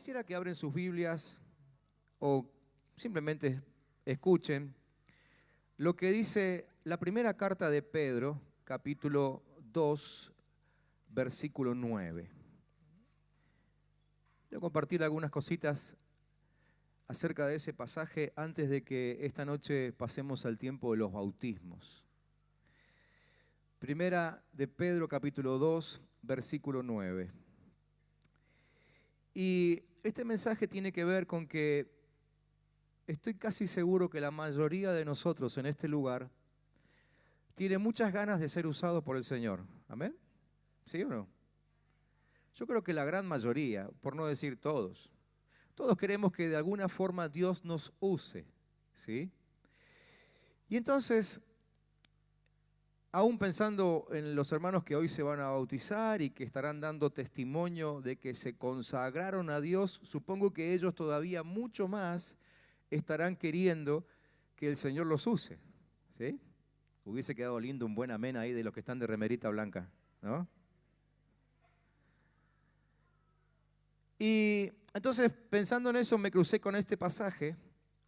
Quisiera que abren sus Biblias o simplemente escuchen lo que dice la primera carta de Pedro, capítulo 2, versículo 9. Quiero compartir algunas cositas acerca de ese pasaje antes de que esta noche pasemos al tiempo de los bautismos. Primera de Pedro, capítulo 2, versículo 9. Y este mensaje tiene que ver con que estoy casi seguro que la mayoría de nosotros en este lugar tiene muchas ganas de ser usados por el Señor. ¿Amén? ¿Sí o no? Yo creo que la gran mayoría, por no decir todos, todos queremos que de alguna forma Dios nos use, ¿sí? Y entonces, aún pensando en los hermanos que hoy se van a bautizar y que estarán dando testimonio de que se consagraron a Dios, supongo que ellos todavía mucho más estarán queriendo que el Señor los use, ¿sí? Hubiese quedado lindo un buen amén ahí de los que están de remerita blanca, ¿no? Y entonces, pensando en eso, me crucé con este pasaje,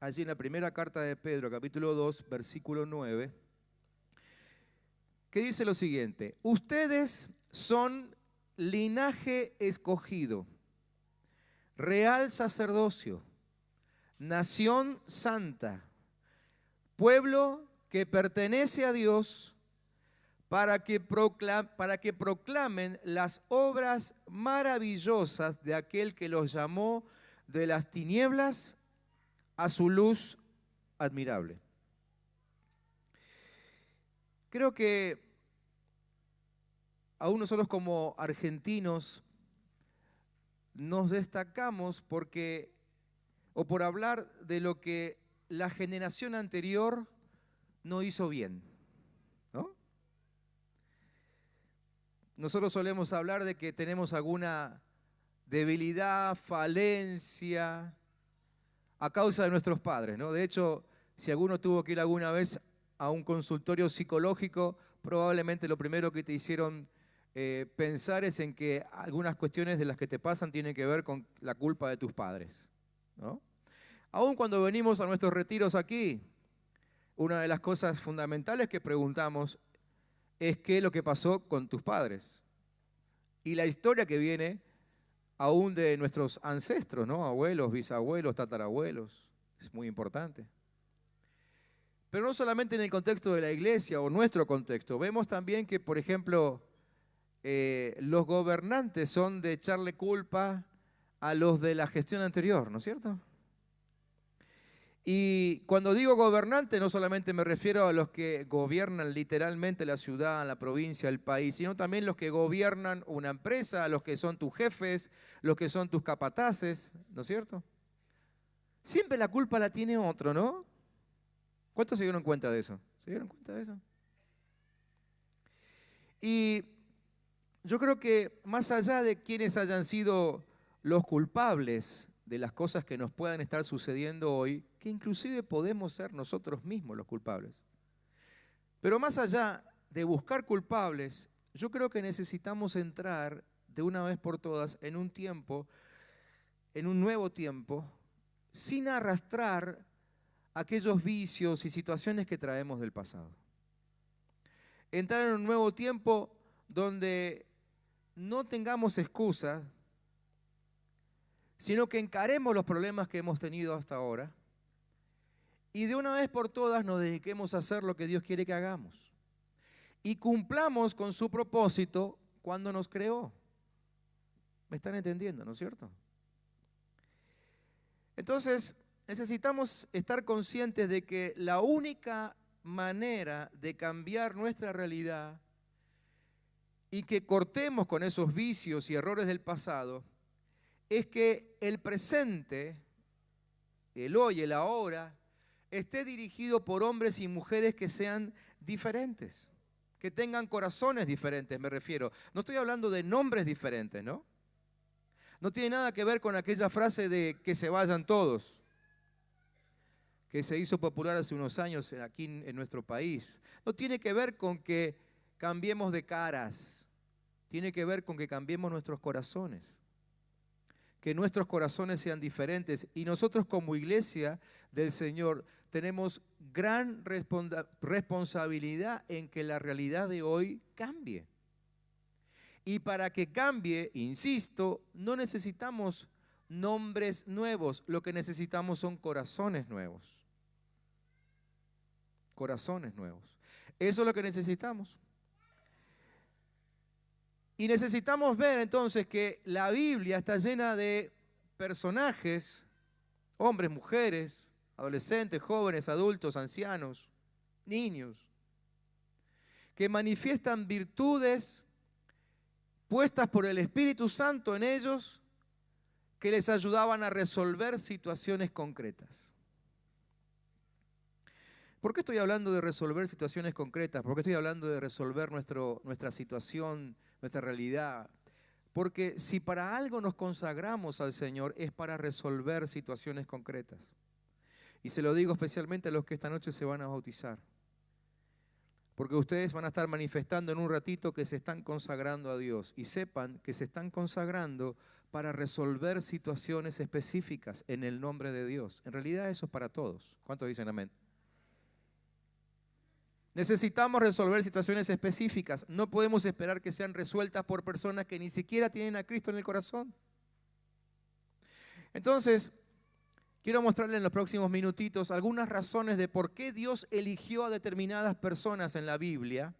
allí en la primera carta de Pedro, capítulo 2, versículo 9, que dice lo siguiente: ustedes son linaje escogido, real sacerdocio, nación santa, pueblo que pertenece a Dios, para que proclamen las obras maravillosas de aquel que los llamó de las tinieblas a su luz admirable. Creo que aún nosotros como argentinos nos destacamos porque, o por hablar de lo que la generación anterior no hizo bien, ¿no? Nosotros solemos hablar de que tenemos alguna debilidad, falencia, a causa de nuestros padres, ¿no? De hecho, si alguno tuvo que ir alguna vez a un consultorio psicológico, probablemente lo primero que te hicieron pensar es en que algunas cuestiones de las que te pasan tienen que ver con la culpa de tus padres, ¿no? Aún cuando venimos a nuestros retiros aquí, una de las cosas fundamentales que preguntamos es qué es lo que pasó con tus padres. Y la historia que viene aún de nuestros ancestros, ¿no? Abuelos, bisabuelos, tatarabuelos, es muy importante. Pero no solamente en el contexto de la iglesia o nuestro contexto, vemos también que, por ejemplo, los gobernantes son de echarle culpa a los de la gestión anterior, ¿no es cierto? Y cuando digo gobernante, no solamente me refiero a los que gobiernan literalmente la ciudad, la provincia, el país, sino también los que gobiernan una empresa, a los que son tus jefes, los que son tus capataces, ¿no es cierto? Siempre la culpa la tiene otro, ¿no? ¿Cuántos se dieron cuenta de eso? ¿Se dieron cuenta de eso? Y yo creo que más allá de quienes hayan sido los culpables de las cosas que nos puedan estar sucediendo hoy, que inclusive podemos ser nosotros mismos los culpables. Pero más allá de buscar culpables, yo creo que necesitamos entrar de una vez por todas en un tiempo, en un nuevo tiempo, sin arrastrar aquellos vicios y situaciones que traemos del pasado. Entrar en un nuevo tiempo donde no tengamos excusas, sino que encaremos los problemas que hemos tenido hasta ahora y de una vez por todas nos dediquemos a hacer lo que Dios quiere que hagamos y cumplamos con su propósito cuando nos creó. ¿Me están entendiendo, no es cierto? Entonces, necesitamos estar conscientes de que la única manera de cambiar nuestra realidad y que cortemos con esos vicios y errores del pasado es que el presente, el hoy, el ahora, esté dirigido por hombres y mujeres que sean diferentes, que tengan corazones diferentes, me refiero. No estoy hablando de nombres diferentes, ¿no? No tiene nada que ver con aquella frase de que se vayan todos, que se hizo popular hace unos años aquí en nuestro país. No tiene que ver con que cambiemos de caras, tiene que ver con que cambiemos nuestros corazones. que nuestros corazones sean diferentes. Y nosotros como iglesia del Señor tenemos gran responsabilidad en que la realidad de hoy cambie. Y para que cambie, insisto, no necesitamos nombres nuevos, lo que necesitamos son corazones nuevos. Corazones nuevos. Eso es lo que necesitamos. Y necesitamos ver entonces que la Biblia está llena de personajes, hombres, mujeres, adolescentes, jóvenes, adultos, ancianos, niños, que manifiestan virtudes puestas por el Espíritu Santo en ellos que les ayudaban a resolver situaciones concretas. ¿Por qué estoy hablando de resolver situaciones concretas? ¿Por qué estoy hablando de resolver nuestra situación, nuestra realidad? Porque si para algo nos consagramos al Señor es para resolver situaciones concretas. Y se lo digo especialmente a los que esta noche se van a bautizar. Porque ustedes van a estar manifestando en un ratito que se están consagrando a Dios. Y sepan que se están consagrando para resolver situaciones específicas en el nombre de Dios. En realidad eso es para todos. ¿Cuántos dicen amén? Necesitamos resolver situaciones específicas. No podemos esperar que sean resueltas por personas que ni siquiera tienen a Cristo en el corazón. Entonces, quiero mostrarles en los próximos minutitos algunas razones de por qué Dios eligió a determinadas personas en la Biblia.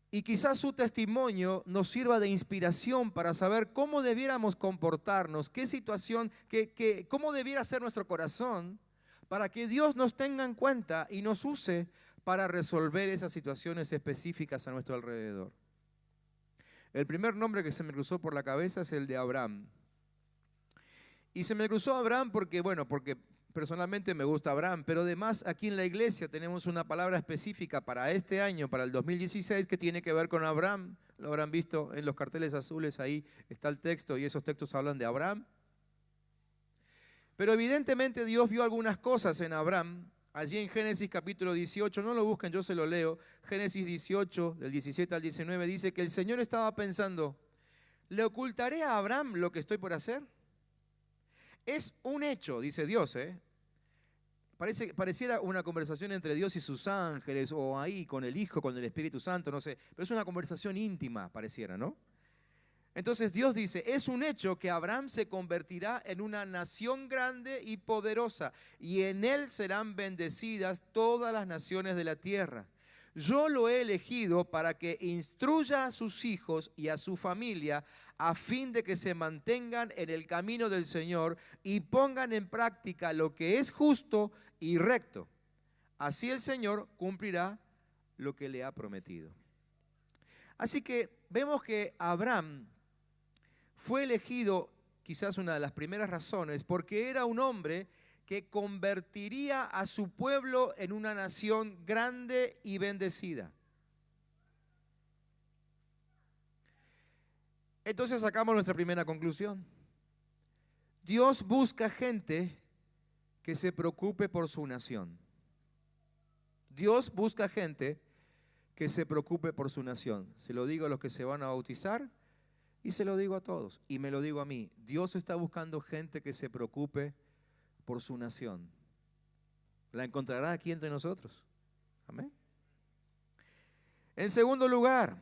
Y quizás su testimonio nos sirva de inspiración para saber cómo debiéramos comportarnos, qué situación, cómo debiera ser nuestro corazón, para que Dios nos tenga en cuenta y nos use para resolver esas situaciones específicas a nuestro alrededor. El primer nombre que se me cruzó por la cabeza es el de Abraham. Y se me cruzó Abraham porque personalmente me gusta Abraham, pero además aquí en la iglesia tenemos una palabra específica para este año, para el 2016, que tiene que ver con Abraham. Lo habrán visto en los carteles azules, ahí está el texto y esos textos hablan de Abraham. Pero evidentemente Dios vio algunas cosas en Abraham. Allí en Génesis capítulo 18, no lo busquen, yo se lo leo. Génesis 18, del 17 al 19, dice que el Señor estaba pensando, ¿le ocultaré a Abraham lo que estoy por hacer? Es un hecho, dice Dios, Pareciera una conversación entre Dios y sus ángeles, o ahí con el Hijo, con el Espíritu Santo, no sé. Pero es una conversación íntima, pareciera, ¿no? Entonces Dios dice, es un hecho que Abraham se convertirá en una nación grande y poderosa, y en él serán bendecidas todas las naciones de la tierra. Yo lo he elegido para que instruya a sus hijos y a su familia a fin de que se mantengan en el camino del Señor y pongan en práctica lo que es justo y recto. Así el Señor cumplirá lo que le ha prometido. Así que vemos que Abraham fue elegido, quizás una de las primeras razones, porque era un hombre que convertiría a su pueblo en una nación grande y bendecida. Entonces sacamos nuestra primera conclusión. Dios busca gente que se preocupe por su nación. Dios busca gente que se preocupe por su nación. Se lo digo a los que se van a bautizar y se lo digo a todos. Y me lo digo a mí. Dios está buscando gente que se preocupe por su nación. La encontrará aquí entre nosotros. Amén. En segundo lugar,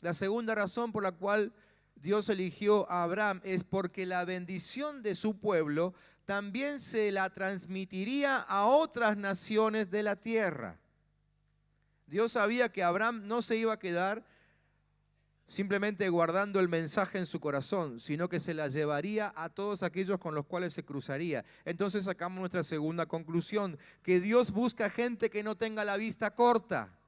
la segunda razón por la cual Dios eligió a Abraham es porque la bendición de su pueblo también se la transmitiría a otras naciones de la tierra. Dios sabía que Abraham no se iba a quedar simplemente guardando el mensaje en su corazón, sino que se la llevaría a todos aquellos con los cuales se cruzaría. Entonces sacamos nuestra segunda conclusión, que Dios busca gente que no tenga la vista corta,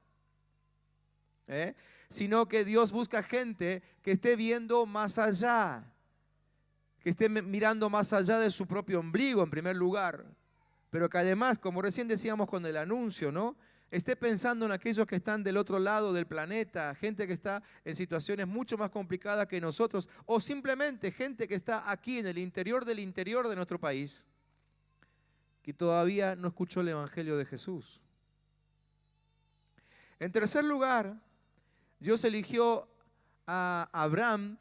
sino que Dios busca gente que esté viendo más allá, que esté mirando más allá de su propio ombligo en primer lugar, pero que además, como recién decíamos con el anuncio, ¿no?, esté pensando en aquellos que están del otro lado del planeta, gente que está en situaciones mucho más complicadas que nosotros, o simplemente gente que está aquí en el interior del interior de nuestro país, que todavía no escuchó el Evangelio de Jesús. En tercer lugar, Dios eligió a Abraham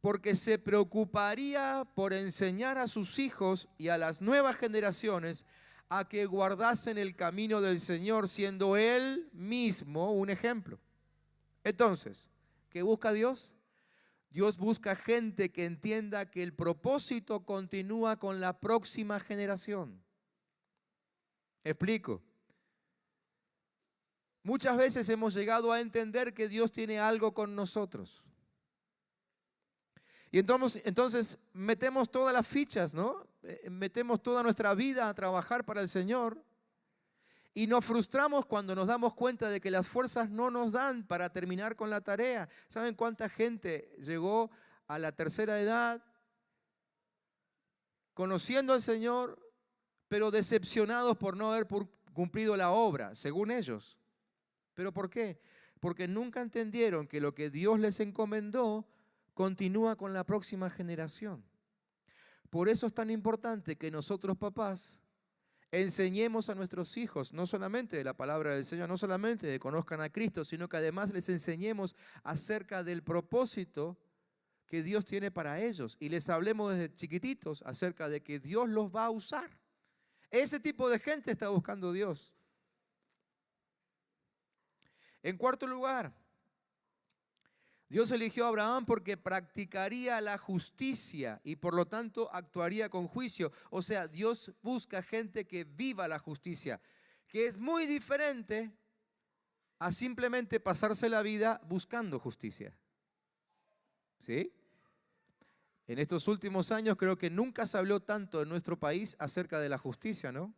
porque se preocuparía por enseñar a sus hijos y a las nuevas generaciones a que guardasen el camino del Señor, siendo Él mismo un ejemplo. Entonces, ¿qué busca Dios? Dios busca gente que entienda que el propósito continúa con la próxima generación. Explico. Muchas veces hemos llegado a entender que Dios tiene algo con nosotros. Y entonces metemos todas las fichas, ¿no? Metemos toda nuestra vida a trabajar para el Señor y nos frustramos cuando nos damos cuenta de que las fuerzas no nos dan para terminar con la tarea. ¿Saben cuánta gente llegó a la tercera edad conociendo al Señor, pero decepcionados por no haber cumplido la obra, según ellos? ¿Pero por qué? Porque nunca entendieron que lo que Dios les encomendó continúa con la próxima generación. Por eso es tan importante que nosotros, papás, enseñemos a nuestros hijos, no solamente de la palabra del Señor, no solamente de que conozcan a Cristo, sino que además les enseñemos acerca del propósito que Dios tiene para ellos. Y les hablemos desde chiquititos acerca de que Dios los va a usar. Ese tipo de gente está buscando Dios. En cuarto lugar, Dios eligió a Abraham porque practicaría la justicia y por lo tanto actuaría con juicio. O sea, Dios busca gente que viva la justicia, que es muy diferente a simplemente pasarse la vida buscando justicia. ¿Sí? En estos últimos años creo que nunca se habló tanto en nuestro país acerca de la justicia, ¿no?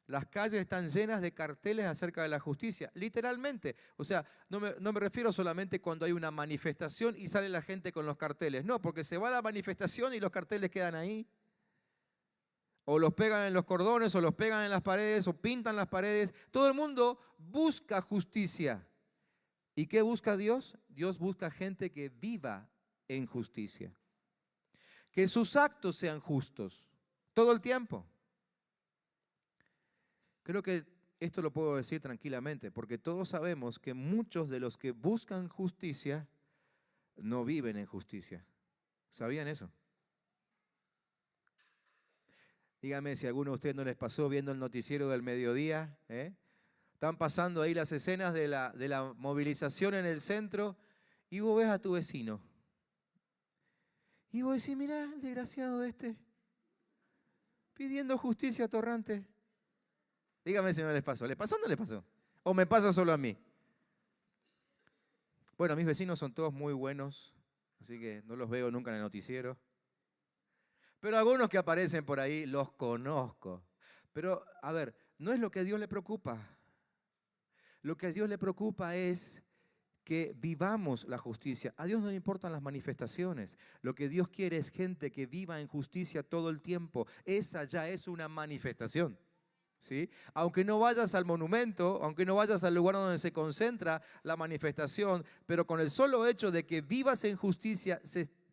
Las calles están llenas de carteles acerca de la justicia, literalmente. O sea, no me refiero solamente cuando hay una manifestación y sale la gente con los carteles. No, porque se va a la manifestación y los carteles quedan ahí. O los pegan en los cordones, o los pegan en las paredes, o pintan las paredes. Todo el mundo busca justicia. ¿Y qué busca Dios? Dios busca gente que viva en justicia. Que sus actos sean justos todo el tiempo. Creo que esto lo puedo decir tranquilamente, porque todos sabemos que muchos de los que buscan justicia no viven en justicia. ¿Sabían eso? Dígame si a alguno de ustedes no les pasó viendo el noticiero del mediodía. Están pasando ahí las escenas de la movilización en el centro y vos ves a tu vecino. Y vos decís, mirá, el desgraciado este, pidiendo justicia torrante. Dígame si no les pasó. ¿Les pasó o no les pasó? ¿O me pasa solo a mí? Bueno, mis vecinos son todos muy buenos, así que no los veo nunca en el noticiero. Pero algunos que aparecen por ahí los conozco. Pero, a ver, no es lo que a Dios le preocupa. Lo que a Dios le preocupa es que vivamos la justicia. A Dios no le importan las manifestaciones. Lo que Dios quiere es gente que viva en justicia todo el tiempo. Esa ya es una manifestación. ¿Sí? Aunque no vayas al monumento, aunque no vayas al lugar donde se concentra la manifestación, pero con el solo hecho de que vivas en justicia,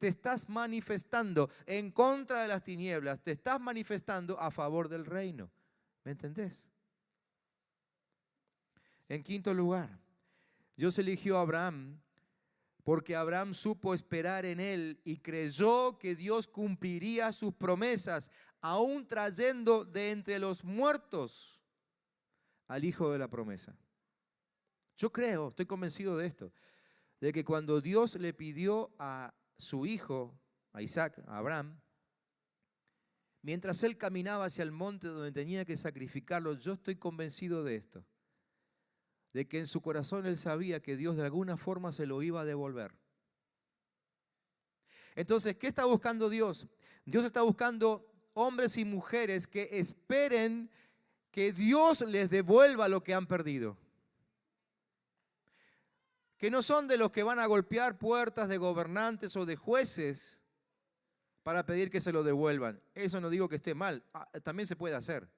te estás manifestando en contra de las tinieblas, te estás manifestando a favor del reino. ¿Me entendés? En quinto lugar, Dios eligió a Abraham porque Abraham supo esperar en él y creyó que Dios cumpliría sus promesas, aún trayendo de entre los muertos al hijo de la promesa. Yo creo, estoy convencido de esto, de que cuando Dios le pidió a su hijo, a Isaac, a Abraham, mientras él caminaba hacia el monte donde tenía que sacrificarlo, yo estoy convencido de esto, de que en su corazón él sabía que Dios de alguna forma se lo iba a devolver. Entonces, ¿qué está buscando Dios? Dios está buscando hombres y mujeres que esperen que Dios les devuelva lo que han perdido. Que no son de los que van a golpear puertas de gobernantes o de jueces para pedir que se lo devuelvan. Eso no digo que esté mal, también se puede hacer.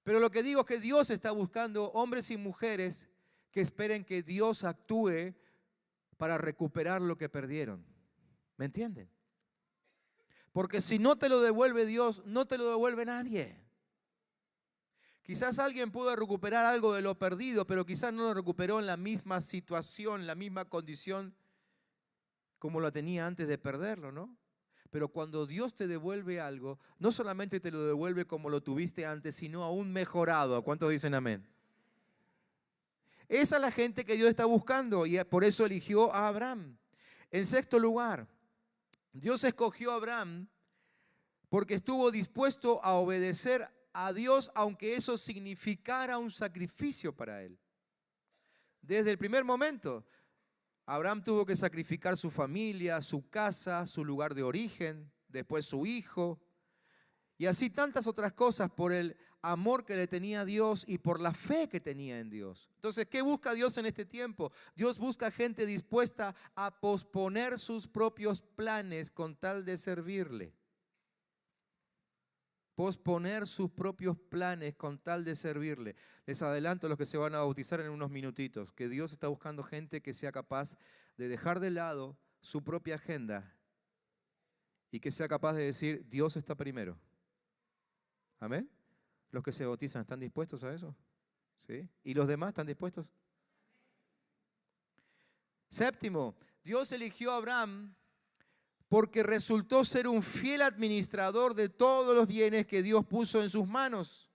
Pero lo que digo es que Dios está buscando hombres y mujeres que esperen que Dios actúe para recuperar lo que perdieron. ¿Me entienden? Porque si no te lo devuelve Dios, no te lo devuelve nadie. Quizás alguien pudo recuperar algo de lo perdido, pero quizás no lo recuperó en la misma situación, la misma condición como la tenía antes de perderlo, ¿no? Pero cuando Dios te devuelve algo, no solamente te lo devuelve como lo tuviste antes, sino aún mejorado. ¿Cuántos dicen amén? Esa es la gente que Dios está buscando y por eso eligió a Abraham. En sexto lugar, Dios escogió a Abraham porque estuvo dispuesto a obedecer a Dios, aunque eso significara un sacrificio para él. Desde el primer momento, Abraham tuvo que sacrificar su familia, su casa, su lugar de origen, después su hijo, y así tantas otras cosas por el amor que le tenía a Dios y por la fe que tenía en Dios. Entonces, ¿qué busca Dios en este tiempo? Dios busca gente dispuesta a posponer sus propios planes con tal de servirle. Posponer sus propios planes con tal de servirle. Les adelanto a los que se van a bautizar en unos minutitos, que Dios está buscando gente que sea capaz de dejar de lado su propia agenda y que sea capaz de decir, Dios está primero. ¿Amén? Los que se bautizan, ¿están dispuestos a eso? ¿Sí? ¿Y los demás están dispuestos? Séptimo, Dios eligió a Abraham porque resultó ser un fiel administrador de todos los bienes que Dios puso en sus manos.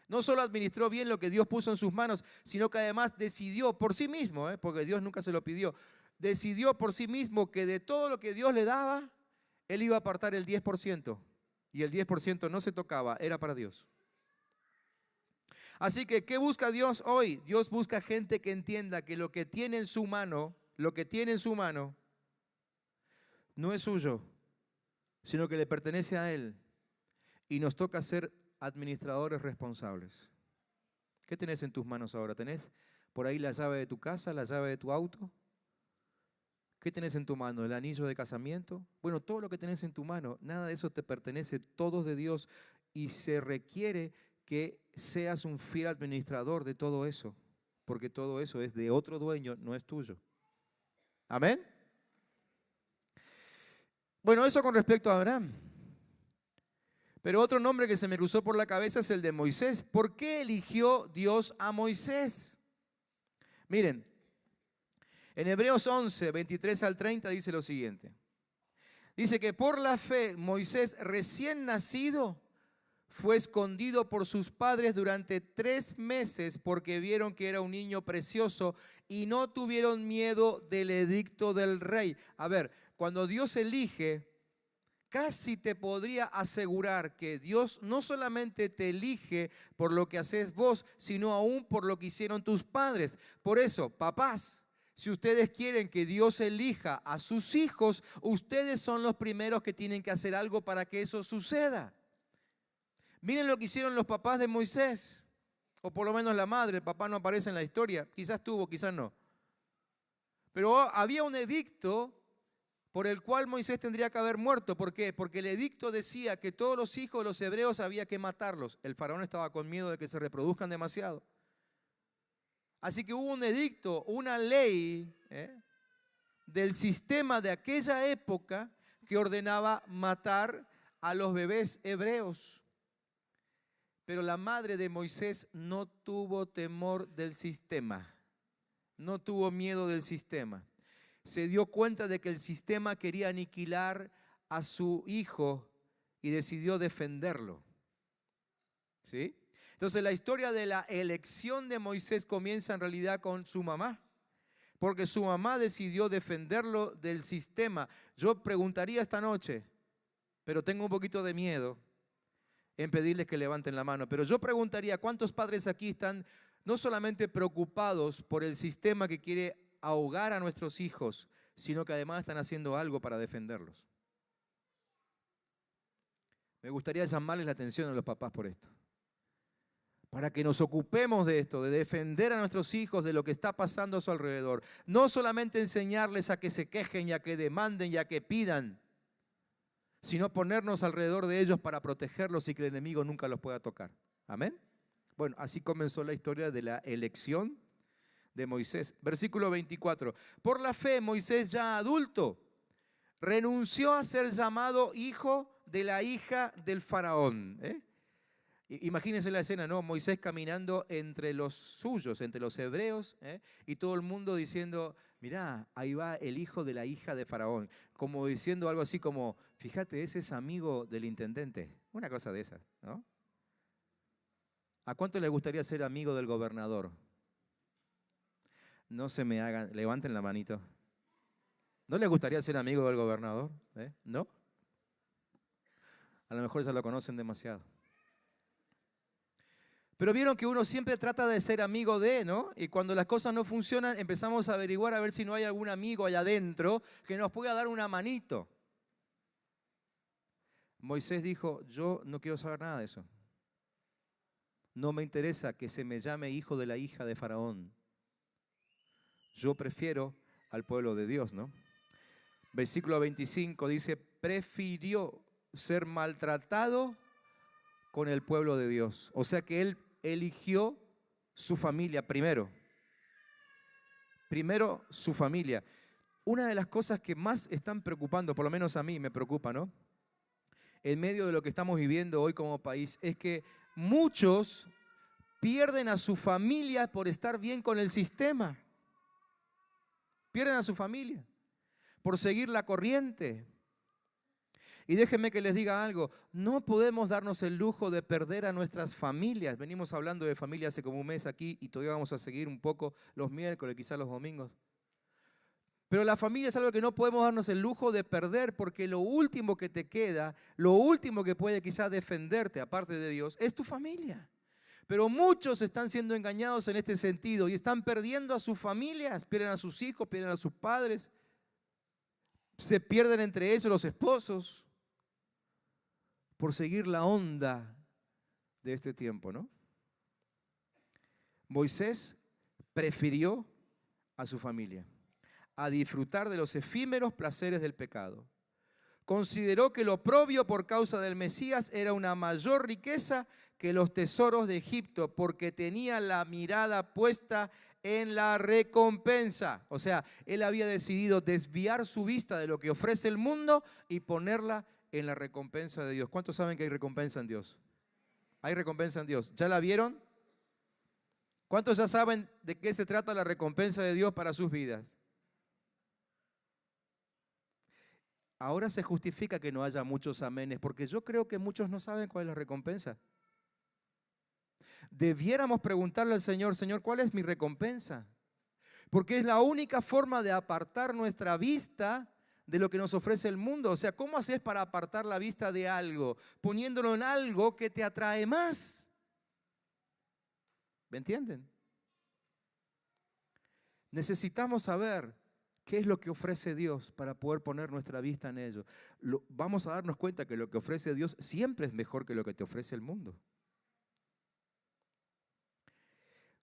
No solo administró bien lo que Dios puso en sus manos, sino que además decidió por sí mismo, porque Dios nunca se lo pidió, decidió por sí mismo que de todo lo que Dios le daba, él iba a apartar el 10%. Y el 10% no se tocaba, era para Dios. Así que, ¿qué busca Dios hoy? Dios busca gente que entienda que lo que tiene en su mano, no es suyo, sino que le pertenece a Él. Y nos toca ser administradores responsables. ¿Qué tenés en tus manos ahora? ¿Tenés por ahí la llave de tu casa, la llave de tu auto? ¿Qué tenés en tu mano? ¿El anillo de casamiento? Bueno, todo lo que tenés en tu mano, nada de eso te pertenece, todo es de Dios. Y se requiere que seas un fiel administrador de todo eso, porque todo eso es de otro dueño, no es tuyo. ¿Amén? Bueno, eso con respecto a Abraham. Pero otro nombre que se me cruzó por la cabeza es el de Moisés. ¿Por qué eligió Dios a Moisés? Miren, en Hebreos 11, 23 al 30 dice lo siguiente. Dice que por la fe Moisés recién nacido fue escondido por sus padres durante 3 meses porque vieron que era un niño precioso y no tuvieron miedo del edicto del rey. A ver, cuando Dios elige, casi te podría asegurar que Dios no solamente te elige por lo que haces vos, sino aún por lo que hicieron tus padres. Por eso, papás, si ustedes quieren que Dios elija a sus hijos, ustedes son los primeros que tienen que hacer algo para que eso suceda. Miren lo que hicieron los papás de Moisés, o por lo menos la madre. El papá no aparece en la historia, quizás tuvo, quizás no. Pero había un edicto por el cual Moisés tendría que haber muerto. ¿Por qué? Porque el edicto decía que todos los hijos de los hebreos había que matarlos. El faraón estaba con miedo de que se reproduzcan demasiado. Así que hubo un edicto, una ley del sistema de aquella época que ordenaba matar a los bebés hebreos. Pero la madre de Moisés no tuvo temor del sistema, no tuvo miedo del sistema. Se dio cuenta de que el sistema quería aniquilar a su hijo y decidió defenderlo. ¿Sí? Entonces la historia de la elección de Moisés comienza en realidad con su mamá, porque su mamá decidió defenderlo del sistema. Yo preguntaría esta noche, pero tengo un poquito de miedo en pedirles que levanten la mano, pero yo preguntaría, ¿cuántos padres aquí están no solamente preocupados por el sistema que quiere ahogar a nuestros hijos, sino que además están haciendo algo para defenderlos? Me gustaría llamarles la atención a los papás por esto, para que nos ocupemos de esto, de defender a nuestros hijos de lo que está pasando a su alrededor. No solamente enseñarles a que se quejen y a que demanden y a que pidan, sino ponernos alrededor de ellos para protegerlos y que el enemigo nunca los pueda tocar. ¿Amén? Bueno, así comenzó la historia de la elección de Moisés. Versículo 24. Por la fe, Moisés ya adulto renunció a ser llamado hijo de la hija del faraón. Imagínense la escena, ¿no? Moisés caminando entre los suyos, entre los hebreos, y todo el mundo diciendo, mirá, ahí va el hijo de la hija de Faraón, como diciendo algo así como, fíjate, ese es amigo del intendente, una cosa de esas, ¿no? ¿A cuánto le gustaría ser amigo del gobernador? No se me hagan, levanten la manito. ¿No les gustaría ser amigo del gobernador? ¿No? A lo mejor ya lo conocen demasiado. Pero vieron que uno siempre trata de ser amigo de, ¿no? Y cuando las cosas no funcionan, empezamos a averiguar a ver si no hay algún amigo allá adentro que nos pueda dar una manito. Moisés dijo, yo no quiero saber nada de eso. No me interesa que se me llame hijo de la hija de Faraón. Yo prefiero al pueblo de Dios, ¿no? Versículo 25 dice, prefirió ser maltratado con el pueblo de Dios. O sea que él eligió su familia primero. Primero su familia. Una de las cosas que más están preocupando, por lo menos a mí me preocupa, ¿no? En medio de lo que estamos viviendo hoy como país, es que muchos pierden a su familia por estar bien con el sistema. Pierden a su familia por seguir la corriente. Y déjenme que les diga algo, no podemos darnos el lujo de perder a nuestras familias. Venimos hablando de familia hace como un mes aquí y todavía vamos a seguir un poco los miércoles, quizás los domingos. Pero la familia es algo que no podemos darnos el lujo de perder porque lo último que te queda, lo último que puede quizás defenderte, aparte de Dios, es tu familia. Pero muchos están siendo engañados en este sentido y están perdiendo a sus familias, pierden a sus hijos, pierden a sus padres, se pierden entre ellos los esposos por seguir la onda de este tiempo, ¿no? Moisés prefirió a su familia, a disfrutar de los efímeros placeres del pecado. Consideró que lo oprobio por causa del Mesías era una mayor riqueza que los tesoros de Egipto, porque tenía la mirada puesta en la recompensa. O sea, él había decidido desviar su vista de lo que ofrece el mundo y ponerla en la recompensa de Dios. ¿Cuántos saben que hay recompensa en Dios? Hay recompensa en Dios. ¿Ya la vieron? ¿Cuántos ya saben de qué se trata la recompensa de Dios para sus vidas? Ahora se justifica que no haya muchos amenes, porque yo creo que muchos no saben cuál es la recompensa. Debiéramos preguntarle al Señor, Señor, ¿cuál es mi recompensa? Porque es la única forma de apartar nuestra vista de lo que nos ofrece el mundo. O sea, ¿cómo haces para apartar la vista de algo? Poniéndolo en algo que te atrae más. ¿Me entienden? Necesitamos saber qué es lo que ofrece Dios para poder poner nuestra vista en ello. Vamos a darnos cuenta que lo que ofrece Dios siempre es mejor que lo que te ofrece el mundo.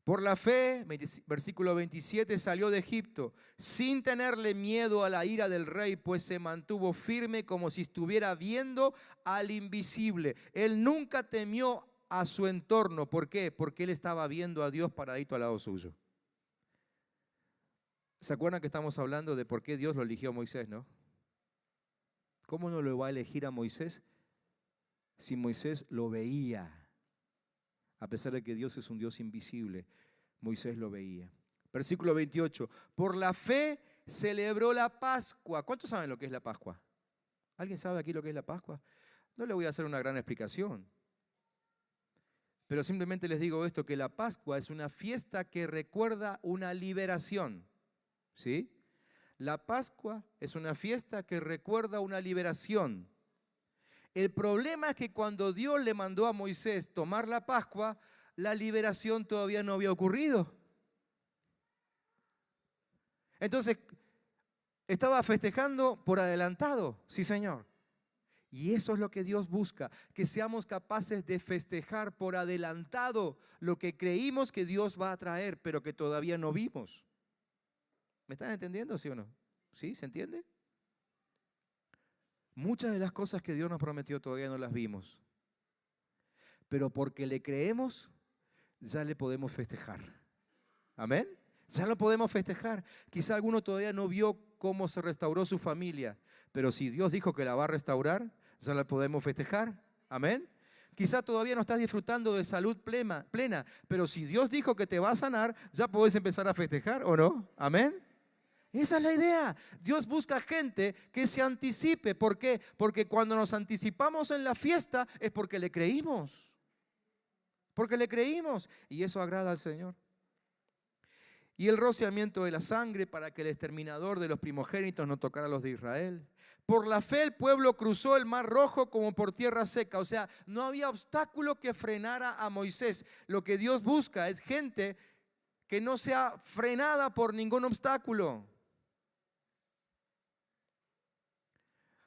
Por la fe, versículo 27, salió de Egipto sin tenerle miedo a la ira del rey, pues se mantuvo firme como si estuviera viendo al invisible. Él nunca temió a su entorno. ¿Por qué? Porque él estaba viendo a Dios paradito al lado suyo. ¿Se acuerdan que estamos hablando de por qué Dios lo eligió a Moisés, no? ¿Cómo no lo va a elegir a Moisés si Moisés lo veía? A pesar de que Dios es un Dios invisible, Moisés lo veía. Versículo 28. Por la fe celebró la Pascua. ¿Cuántos saben lo que es la Pascua? ¿Alguien sabe aquí lo que es la Pascua? No le voy a hacer una gran explicación. Pero simplemente les digo esto, que la Pascua es una fiesta que recuerda una liberación. ¿Sí? La Pascua es una fiesta que recuerda una liberación. El problema es que cuando Dios le mandó a Moisés tomar la Pascua, la liberación todavía no había ocurrido. Entonces, estaba festejando por adelantado, sí señor. Y eso es lo que Dios busca, que seamos capaces de festejar por adelantado lo que creímos que Dios va a traer, pero que todavía no vimos. ¿Me están entendiendo, sí o no? ¿Sí? ¿Se entiende? Muchas de las cosas que Dios nos prometió todavía no las vimos. Pero porque le creemos, ya le podemos festejar. ¿Amén? Ya lo podemos festejar. Quizá alguno todavía no vio cómo se restauró su familia, pero si Dios dijo que la va a restaurar, ya la podemos festejar. ¿Amén? Quizá todavía no estás disfrutando de salud plena, pero si Dios dijo que te va a sanar, ya podés empezar a festejar, ¿o no? ¿Amén? Esa es la idea. Dios busca gente que se anticipe. ¿Por qué? Porque cuando nos anticipamos en la fiesta es porque le creímos. Porque le creímos. Y eso agrada al Señor. Y el rociamiento de la sangre para que el exterminador de los primogénitos no tocara a los de Israel. Por la fe el pueblo cruzó el mar Rojo como por tierra seca. O sea, no había obstáculo que frenara a Moisés. Lo que Dios busca es gente que no sea frenada por ningún obstáculo.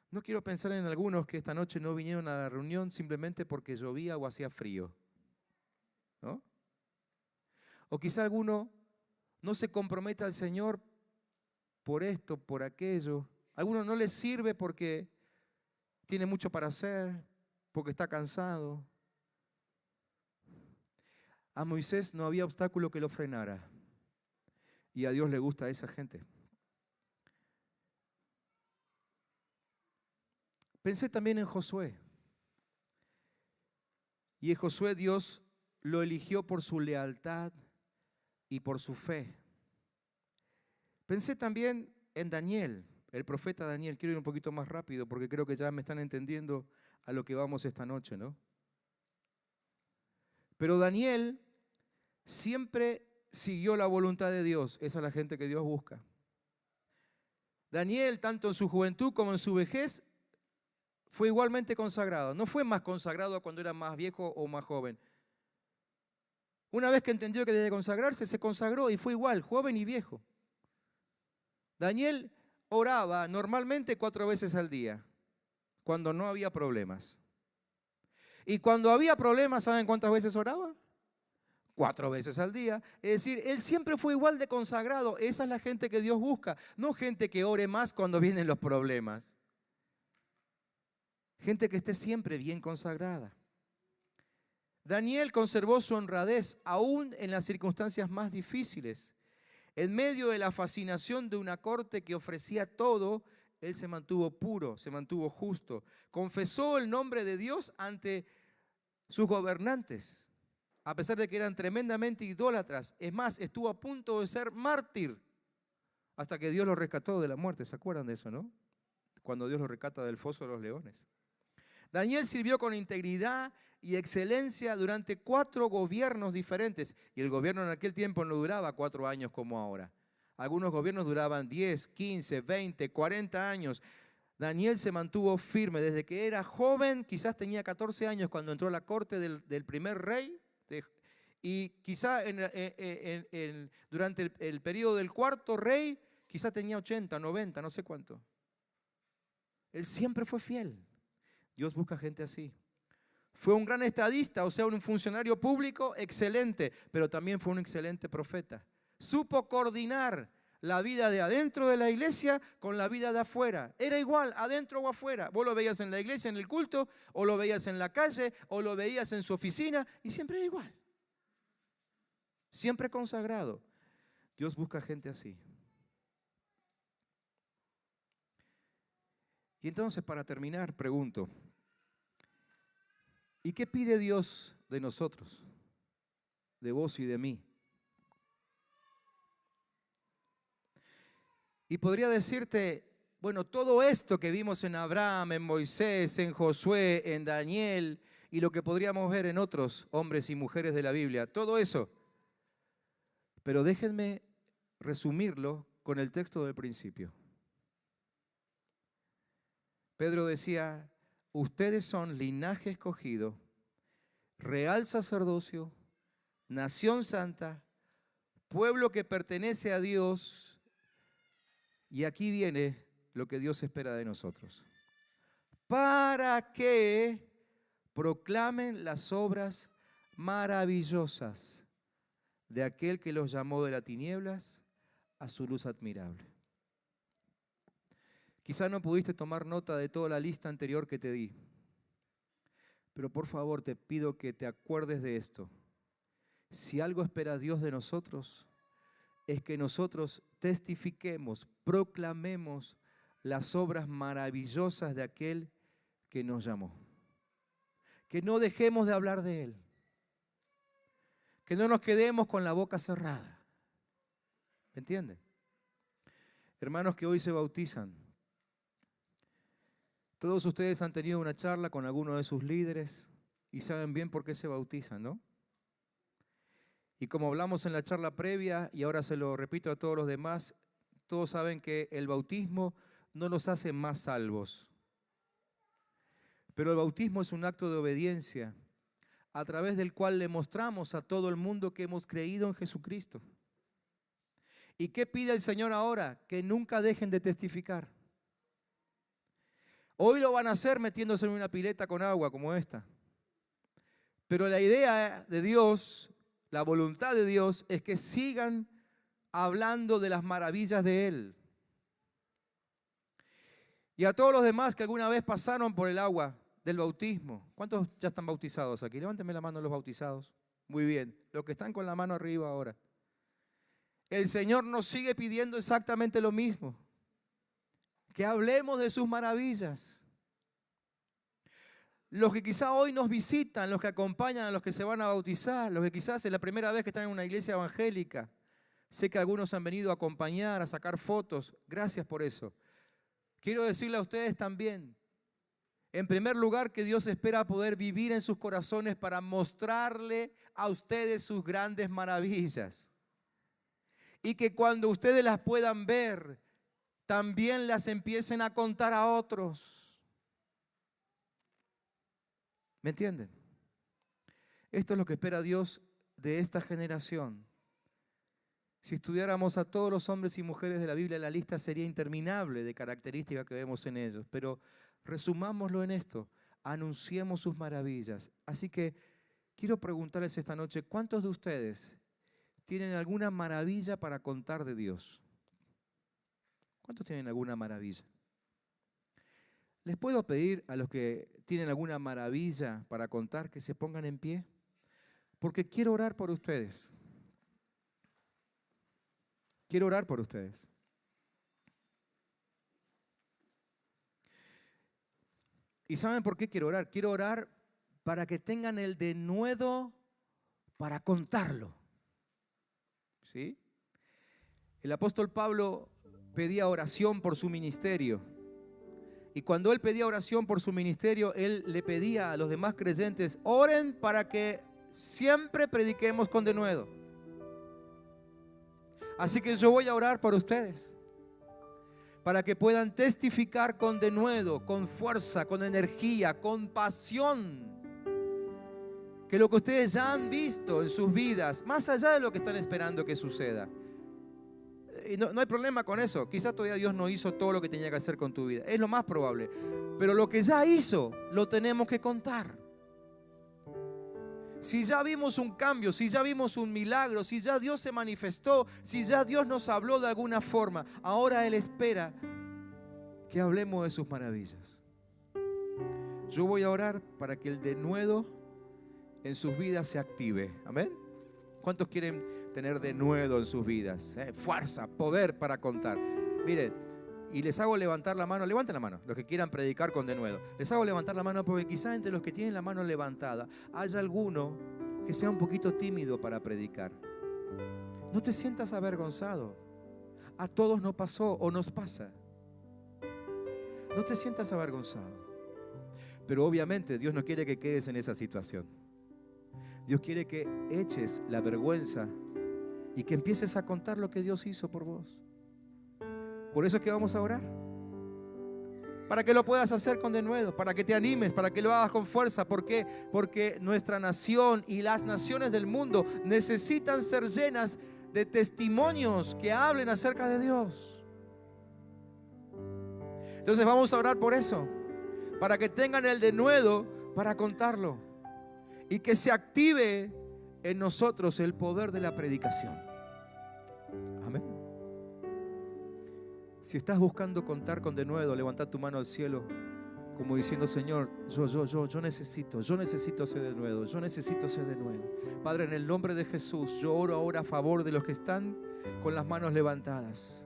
No quiero pensar en algunos que esta noche no vinieron a la reunión simplemente porque llovía o hacía frío, ¿no? O quizá alguno no se comprometa al Señor por esto, por aquello. A alguno no le sirve porque tiene mucho para hacer, porque está cansado. A Moisés no había obstáculo que lo frenara. Y a Dios le gusta a esa gente. Pensé también en Josué. Y en Josué Dios lo eligió por su lealtad y por su fe. Pensé también en Daniel, el profeta Daniel. Quiero ir un poquito más rápido porque creo que ya me están entendiendo a lo que vamos esta noche, ¿no? Pero Daniel siempre siguió la voluntad de Dios. Esa es la gente que Dios busca. Daniel, tanto en su juventud como en su vejez, fue igualmente consagrado. No fue más consagrado cuando era más viejo o más joven. Una vez que entendió que debe consagrarse, se consagró y fue igual, joven y viejo. Daniel oraba normalmente 4 veces al día, cuando no había problemas. Y cuando había problemas, ¿saben cuántas veces oraba? 4 veces al día. Es decir, él siempre fue igual de consagrado. Esa es la gente que Dios busca, no gente que ore más cuando vienen los problemas. Gente que esté siempre bien consagrada. Daniel conservó su honradez aún en las circunstancias más difíciles. En medio de la fascinación de una corte que ofrecía todo, él se mantuvo puro, se mantuvo justo. Confesó el nombre de Dios ante sus gobernantes, a pesar de que eran tremendamente idólatras. Es más, estuvo a punto de ser mártir hasta que Dios lo rescató de la muerte. ¿Se acuerdan de eso, no? Cuando Dios lo rescata del foso de los leones. Daniel sirvió con integridad y excelencia durante 4 gobiernos diferentes. Y el gobierno en aquel tiempo no duraba 4 años como ahora. Algunos gobiernos duraban 10, 15, 20, 40 años. Daniel se mantuvo firme desde que era joven, quizás tenía 14 años cuando entró a la corte del primer rey. Y quizá durante el periodo del cuarto rey, quizá tenía 80, 90, no sé cuánto. Él siempre fue fiel. Dios busca gente así. Fue un gran estadista, o sea, un funcionario público excelente, pero también fue un excelente profeta. Supo coordinar la vida de adentro de la iglesia con la vida de afuera. Era igual, adentro o afuera. Vos lo veías en la iglesia, en el culto, o lo veías en la calle, o lo veías en su oficina, y siempre era igual. Siempre consagrado. Dios busca gente así. Y entonces, para terminar, pregunto, ¿y qué pide Dios de nosotros, de vos y de mí? Y podría decirte, bueno, todo esto que vimos en Abraham, en Moisés, en Josué, en Daniel, y lo que podríamos ver en otros hombres y mujeres de la Biblia, todo eso. Pero déjenme resumirlo con el texto del principio. Pedro decía, ustedes son linaje escogido, real sacerdocio, nación santa, pueblo que pertenece a Dios. Y aquí viene lo que Dios espera de nosotros. Para que proclamen las obras maravillosas de aquel que los llamó de las tinieblas a su luz admirable. Quizá no pudiste tomar nota de toda la lista anterior que te di, pero por favor te pido que te acuerdes de esto. Si algo espera Dios de nosotros, es que nosotros testifiquemos, proclamemos las obras maravillosas de aquel que nos llamó. Que no dejemos de hablar de Él. Que no nos quedemos con la boca cerrada. ¿Me entienden? hermanos que hoy se bautizan. Todos ustedes han tenido una charla con alguno de sus líderes y saben bien por qué se bautizan, ¿no? Y como hablamos en la charla previa, y ahora se lo repito a todos los demás, todos saben que el bautismo no nos hace más salvos. Pero el bautismo es un acto de obediencia a través del cual le mostramos a todo el mundo que hemos creído en Jesucristo. ¿Y qué pide el Señor ahora? Que nunca dejen de testificar. Hoy lo van a hacer metiéndose en una pileta con agua como esta. Pero la idea de Dios, la voluntad de Dios, es que sigan hablando de las maravillas de Él. Y a todos los demás que alguna vez pasaron por el agua del bautismo. ¿Cuántos ya están bautizados aquí? Levántenme la mano los bautizados. Muy bien. Los que están con la mano arriba ahora. El Señor nos sigue pidiendo exactamente lo mismo. Que hablemos de sus maravillas. Los que quizá hoy nos visitan, los que acompañan a los que se van a bautizar, los que quizás es la primera vez que están en una iglesia evangélica. Sé que algunos han venido a acompañar, a sacar fotos. Gracias por eso. Quiero decirle a ustedes también, en primer lugar, que Dios espera poder vivir en sus corazones para mostrarle a ustedes sus grandes maravillas. Y que cuando ustedes las puedan ver, también las empiecen a contar a otros. ¿Me entienden? Esto es lo que espera Dios de esta generación. Si estudiáramos a todos los hombres y mujeres de la Biblia, la lista sería interminable de características que vemos en ellos. Pero resumámoslo en esto, anunciemos sus maravillas. Así que quiero preguntarles esta noche, ¿cuántos de ustedes tienen alguna maravilla para contar de Dios? ¿Cuántos tienen alguna maravilla? ¿Les puedo pedir a los que tienen alguna maravilla para contar que se pongan en pie? Porque quiero orar por ustedes. Quiero orar por ustedes. ¿Y saben por qué quiero orar? Quiero orar para que tengan el denuedo para contarlo. ¿Sí? El apóstol Pablo pedía oración por su ministerio. Y cuando él pedía oración por su ministerio, él le pedía a los demás creyentes, oren para que siempre prediquemos con denuedo. Así que yo voy a orar por ustedes, para que puedan testificar con denuedo, con fuerza, con energía, con pasión, que lo que ustedes ya han visto en sus vidas, más allá de lo que están esperando que suceda. Y no hay problema con eso. Quizás todavía Dios no hizo todo lo que tenía que hacer con tu vida. Es lo más probable. Pero lo que ya hizo, lo tenemos que contar. Si ya vimos un cambio, si ya vimos un milagro, si ya Dios se manifestó, si ya Dios nos habló de alguna forma, ahora Él espera que hablemos de sus maravillas. Yo voy a orar para que el denuedo en sus vidas se active. Amén. ¿Cuántos quieren tener denuedo en sus vidas? Fuerza, poder para contar. Miren, y les hago levantar la mano. Levanten la mano, los que quieran predicar con denuedo. Les hago levantar la mano porque quizá entre los que tienen la mano levantada haya alguno que sea un poquito tímido para predicar. No te sientas avergonzado. A todos nos pasó o nos pasa. No te sientas avergonzado. Pero obviamente Dios no quiere que quedes en esa situación. Dios quiere que eches la vergüenza y que empieces a contar lo que Dios hizo por vos. Por eso es que vamos a orar. Para que lo puedas hacer con denuedo, para que te animes, para que lo hagas con fuerza. ¿Por qué? Porque nuestra nación y las naciones del mundo necesitan ser llenas de testimonios que hablen acerca de Dios. Entonces vamos a orar por eso, para que tengan el denuedo para contarlo y que se active en nosotros el poder de la predicación. Amén. Si estás buscando contar con denuedo, levanta tu mano al cielo como diciendo, Señor, yo necesito ese denuedo, yo necesito ese denuedo. Padre, en el nombre de Jesús, yo oro ahora a favor de los que están con las manos levantadas.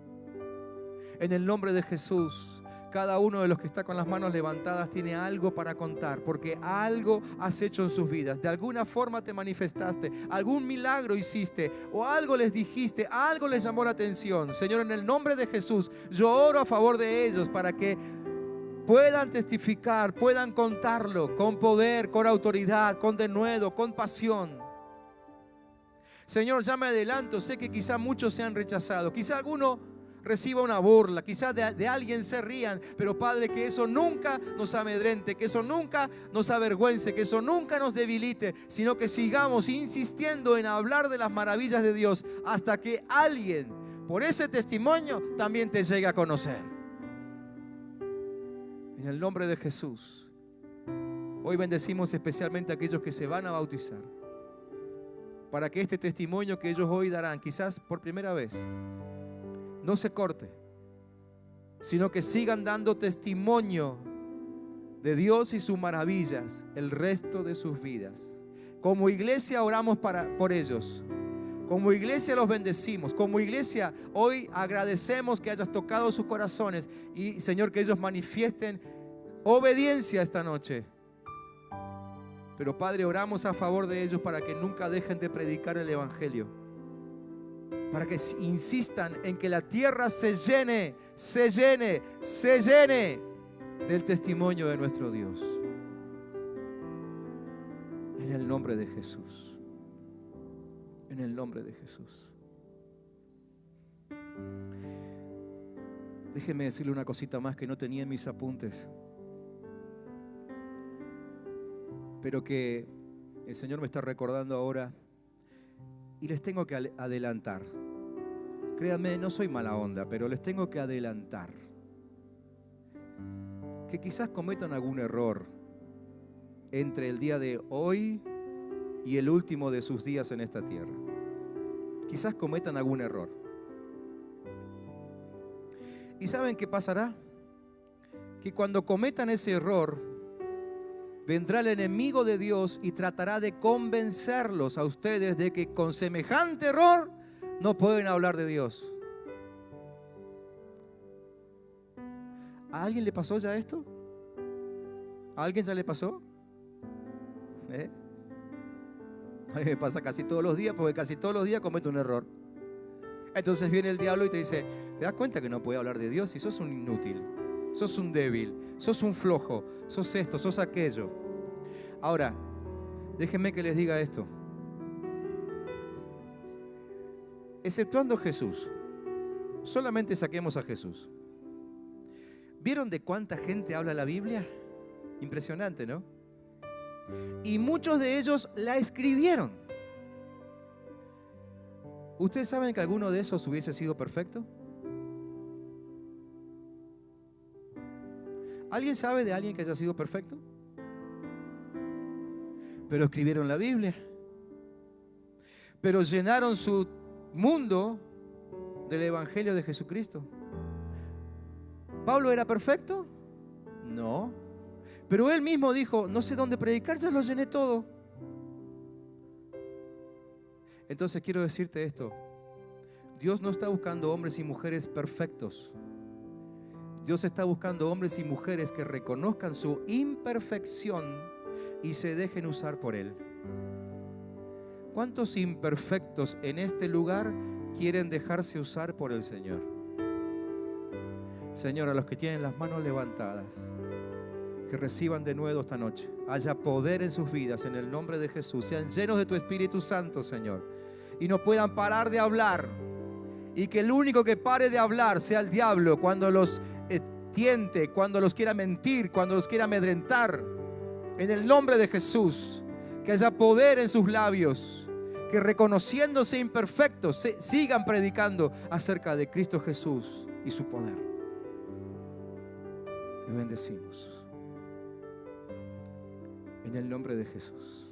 En el nombre de Jesús, Cada uno de los que está con las manos levantadas tiene algo para contar, porque algo has hecho en sus vidas. De alguna forma te manifestaste, algún milagro hiciste, o algo les dijiste, algo les llamó la atención. Señor, en el nombre de Jesús, yo oro a favor de ellos para que puedan testificar, puedan contarlo con poder, con autoridad, con denuedo, con pasión. Señor, ya me adelanto, sé que quizá muchos se han rechazado, quizá alguno reciba una burla, quizás de alguien se rían, pero Padre, que eso nunca nos amedrente, que eso nunca nos avergüence, que eso nunca nos debilite, sino que sigamos insistiendo en hablar de las maravillas de Dios hasta que alguien, por ese testimonio, también te llegue a conocer. En el nombre de Jesús, hoy bendecimos especialmente a aquellos que se van a bautizar, para que este testimonio que ellos hoy darán, quizás por primera vez, no se corte, sino que sigan dando testimonio de Dios y sus maravillas el resto de sus vidas. Como iglesia oramos por ellos. Como iglesia los bendecimos. Como iglesia hoy agradecemos que hayas tocado sus corazones y, Señor, que ellos manifiesten obediencia esta noche. Pero, Padre, oramos a favor de ellos para que nunca dejen de predicar el Evangelio. Para que insistan en que la tierra se llene del testimonio de nuestro Dios. En el nombre de Jesús. En el nombre de Jesús. Déjeme decirle una cosita más que no tenía en mis apuntes, pero que el Señor me está recordando ahora y les tengo que adelantar. Créanme, no soy mala onda, pero les tengo que adelantar que quizás cometan algún error entre el día de hoy y el último de sus días en esta tierra. Quizás cometan algún error. ¿Y saben qué pasará? Que cuando cometan ese error, vendrá el enemigo de Dios y tratará de convencerlos a ustedes de que con semejante error no pueden hablar de Dios. ¿A alguien le pasó ya esto? ¿A alguien ya le pasó? A mí me pasa casi todos los días, porque casi todos los días cometo un error. Entonces viene el diablo y te dice, ¿te das cuenta que no puedes hablar de Dios? Si sos un inútil, sos un débil, sos un flojo, sos esto, sos aquello. Ahora, déjenme que les diga esto. Exceptuando Jesús, solamente saquemos a Jesús. ¿Vieron de cuánta gente habla la Biblia? Impresionante, ¿no? Y muchos de ellos la escribieron. ¿Ustedes saben que alguno de esos hubiese sido perfecto? ¿Alguien sabe de alguien que haya sido perfecto? Pero escribieron la Biblia. Pero llenaron su mundo del Evangelio de Jesucristo. ¿Pablo era perfecto? No. Pero él mismo dijo, no sé dónde predicar, ya lo llené todo. Entonces quiero decirte esto. Dios no está buscando hombres y mujeres perfectos. Dios está buscando hombres y mujeres que reconozcan su imperfección y se dejen usar por Él. ¿Cuántos imperfectos en este lugar quieren dejarse usar por el Señor? Señor, a los que tienen las manos levantadas, que reciban de nuevo esta noche, haya poder en sus vidas en el nombre de Jesús, sean llenos de tu Espíritu Santo, Señor, y no puedan parar de hablar, y que el único que pare de hablar sea el diablo cuando los tiente, cuando los quiera mentir, cuando los quiera amedrentar. En el nombre de Jesús, que haya poder en sus labios, que reconociéndose imperfectos sigan predicando acerca de Cristo Jesús y su poder. Te bendecimos en el nombre de Jesús.